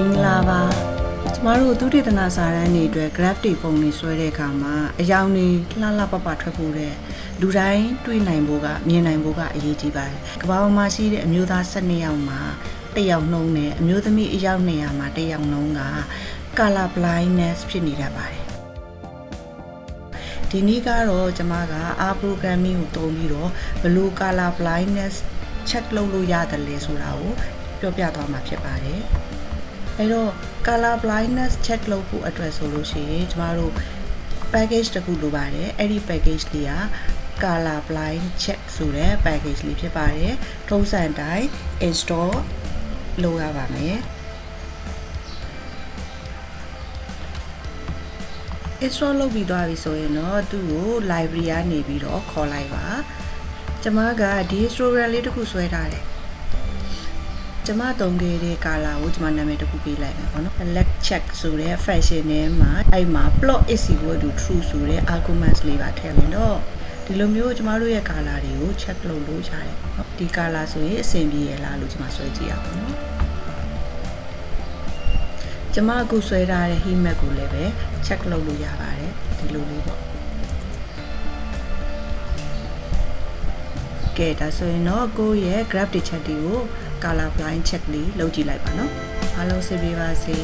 င်္ဂလာပါကျမတို့သုတေသနစာတမ်းတွေအတွက် graph တွေပုံတွေဆွဲတဲ့အခါမှာအယောင်တွေလှလှပပထွက်ဖို့တဲ့လူတိုင်းတွေ့နိုင်ဖို့ကမြင်နိုင်ဖို့ကအရေးကြီးပါတယ်ကမ္ဘာပေါ်မှာရှိတဲ့အမျိုးသား12ယောက်မှာတစ်ယောက်နှုန်းနဲ့အမျိုးသမီးအယောက်200မှာတစ်ယောက်နှုန်းက color blindness ဖြစ်နေတတ်ပါတယ်ဒီနေ့ကတော့ကျမက R programming ကိုသုံးပြီးတော့ဘယ်လို color blindness check လုပ်လို့ရတယ်လဲဆိုတာကိုပြောပြသွားမှာဖြစ်ပါတယ်အဲ့တော့ color blindness check လုပ်ဖို့အတွက်ဆိုလို့ရှိရင်ကျမတို့ package တစ်ခုလိုပါတယ်အဲ့ဒီ package လေးက color blind check ဆိုတဲ့ package လေးဖြစ်ပါတယ်ထုံးစံတိုင်း install လုပ်ရပါမယ်install လုပ်ပြီးသွားပြီဆိုရင်တော့သူ့ကို library ကနေပြီးတော့ခေါ်လိုက်ပါကျမကဒီ histogram လေးတစ်ခုဆွဲထားတယ်ကျမသုံးခဲ့တဲ့ color ကိုကျမနာမည်တစ်ခုပေးလိုက်မယ်ပေါ့နော် select check ဆိုတဲ့ function ထဲမှာအဲ့မှာ plot is equal to true ဆိုတဲ့ arguments လေးပါထည့်မယ်တော့ဒီလိုမျိုးကျမတို့ရဲ့ color တွေကို check လုပ်လို့ရတယ်နော်ဒီ color ဆိုရင်အဆင်ပြေရလားလို့ကျမဆွဲကြည့်ရအောင်နော်ကျမအခုဆွဲထားတဲ့ heat map ကိုလည်းပဲ check လုပ်လို့ရပါတယ်ဒီလိုလေးပေါ့ကဲဒါဆိုရင်တော့ကိုယ့်ရဲ့ graph တွေ check တွေကို color blind check လေးလုပ်ကြည့်လိုက်ပါနော်အားလုံးစိတ်ပြေပါစေ